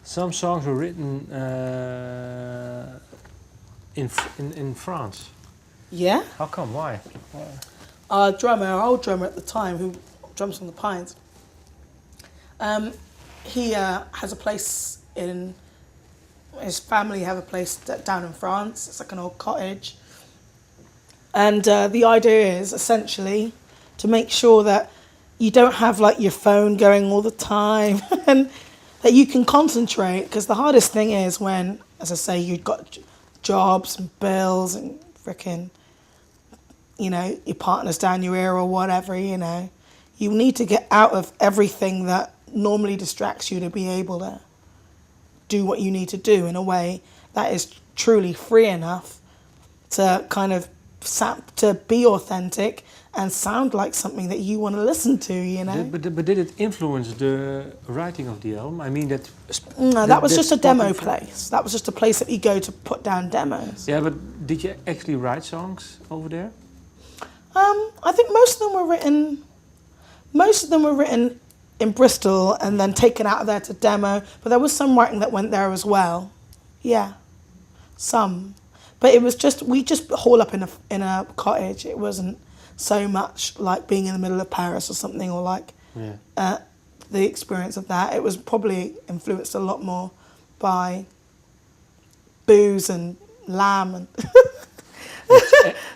Some songs were written in France. Yeah? How come? Why? Our old drummer at the time, who drums on the Pines, he has a place in, his family have a place down in France. It's like an old cottage. And the idea is essentially to make sure that you don't have like your phone going all the time and that you can concentrate, because the hardest thing is when, as I say, you've got jobs and bills and frickin', you know, your partner's down your ear or whatever, you know. You need to get out of everything that normally distracts you to be able to do what you need to do in a way that is truly free enough to kind of to be authentic and sound like something that you want to listen to, you know. But did it influence the writing of the album? I mean, that... No, that was just a demo place. That was just a place that you go to put down demos. Yeah, but did you actually write songs over there? I think most of them were written in Bristol and then taken out of there to demo, but there was some writing that went there as well. Yeah, some. But it was just, we just haul up in a cottage. It wasn't so much like being in the middle of Paris or something, or like the experience of that. It was probably influenced a lot more by booze and lamb and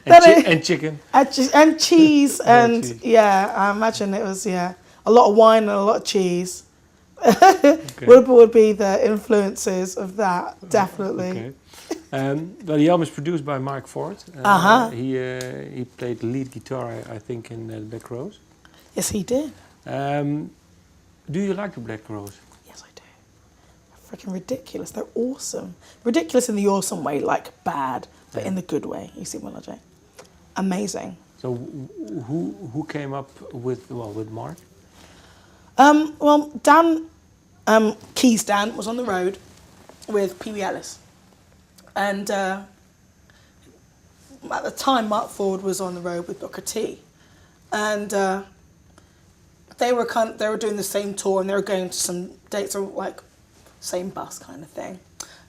and chicken. And cheese. And yeah, I imagine it was, a lot of wine and a lot of cheese. Would be the influences of that, definitely. Okay. Well, the album is produced by Mark Ford. He played the lead guitar, I think, in the Black Rose. Yes, he did. Do you like the Black Rose? Yes, I do. They're freaking ridiculous. They're awesome. Ridiculous in the awesome way, like bad, but in the good way. You see, Melody? Amazing. So, who came up with Mark? Well, Dan, Keys Dan, was on the road with Pee Wee Ellis. And at the time, Mark Ford was on the road with Booker T. And they were doing the same tour, and they were going to some dates, or like same bus kind of thing.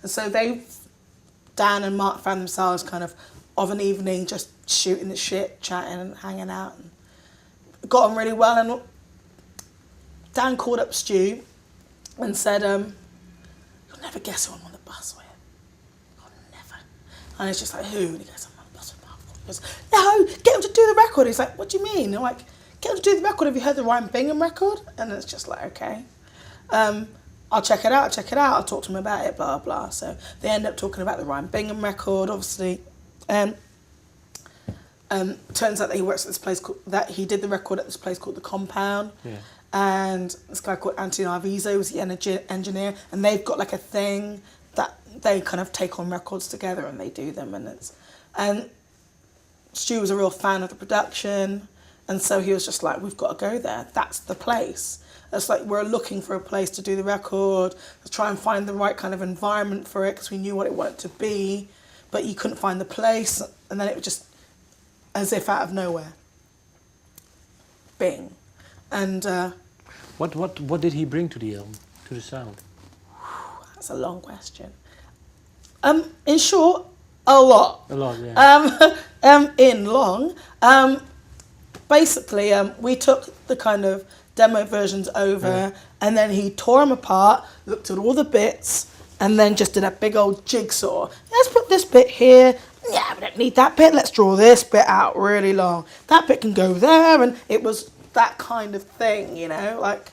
And so Dan and Mark found themselves kind of an evening just shooting the shit, chatting and hanging out, and got on really well. And Dan called up Stu and said, "You'll never guess who I'm on the bus with." "Oh, never." And it's just like, "Who?" And he goes, "I'm on the bus with Mark Ford." He goes, "No, get him to do the record." He's like, "What do you mean?" And I'm like, "Get him to do the record. Have you heard the Ryan Bingham record?" And it's just like, okay. I'll check it out. I'll talk to him about it, blah, blah. So they end up talking about the Ryan Bingham record, obviously. Turns out that he works at this place that he did the record at this place called The Compound. Yeah. And this guy called Anthony Arvizo was the engineer, and they've got like a thing that they kind of take on records together and they do them, and Stu was a real fan of the production, and so he was just like, "We've got to go there. That's the place." It's like we're looking for a place to do the record, to try and find the right kind of environment for it, because we knew what it wanted to be, but you couldn't find the place, and then it was just as if out of nowhere. Bing. And what did he bring to the album, to the sound? That's a long question. In short, a lot. A lot, yeah. Basically, we took the kind of demo versions over, and then he tore them apart, looked at all the bits, and then just did a big old jigsaw. Let's put this bit here. Yeah, we don't need that bit. Let's draw this bit out really long. That bit can go there, and it was that kind of thing, you know, like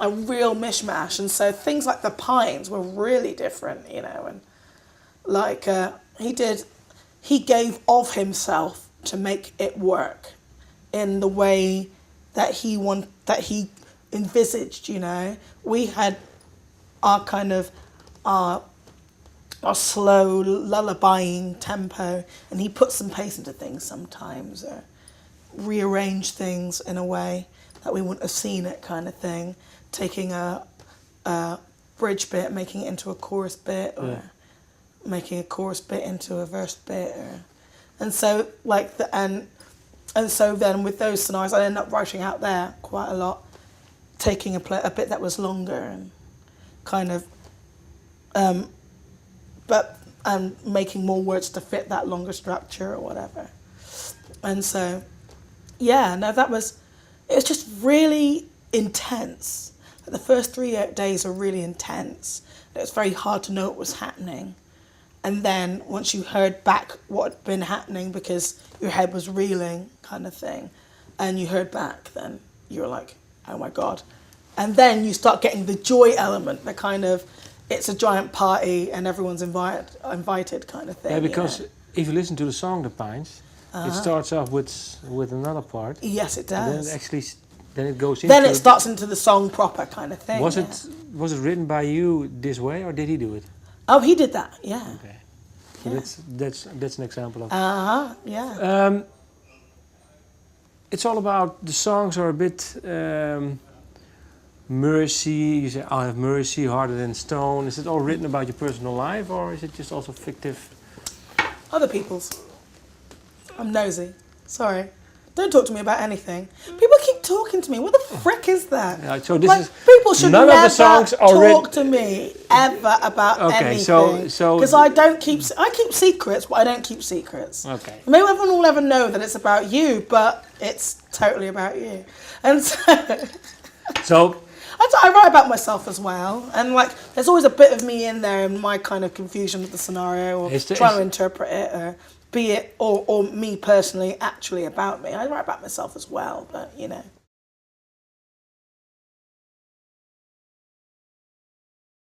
a real mishmash. And so things like the Pines were really different, you know, and like he gave of himself to make it work in the way that he envisaged, you know. We had our kind of our slow lullabying tempo, and he put some pace into things sometimes, or rearranged things in a way that we wouldn't have seen it, kind of thing. Taking a bridge bit, making it into a chorus bit, or making a chorus bit into a verse bit, and so like and so then with those scenarios, I ended up writing out there quite a lot, taking a bit that was longer and kind of, but making more words to fit that longer structure or whatever. And so, yeah, no, it was just really intense. The first 3 days are really intense. It was very hard to know what was happening. And then once you heard back what had been happening, because your head was reeling kind of thing, and you heard back, then you were like, oh my God. And then you start getting the joy element, the kind of, it's a giant party and everyone's invited kind of thing. Yeah, because if you listen to the song The Pines, it starts off with another part. Yes, it does. And then it goes into... Then it starts into the song proper kind of thing. Was it written by you this way, or did he do it? Oh, he did that, yeah. Okay. So yeah. That's an example of... yeah. It's all about, the songs are a bit... mercy, you say, I'll have mercy, harder than stone. Is it all written about your personal life, or is it just also fictive? Other people's. I'm nosy. Sorry. Don't talk to me about anything. People keep talking to me. What the frick is that? Yeah, so this is people should none never of the songs are talk to me ever about anything. Because I keep secrets, but I don't keep secrets. Okay. Maybe everyone will ever know that it's about you, but it's totally about you. And so I write about myself as well, and like there's always a bit of me in there and my kind of confusion of the scenario, or trying to interpret it, or be it, or me personally actually about me. I write about myself as well, but you know.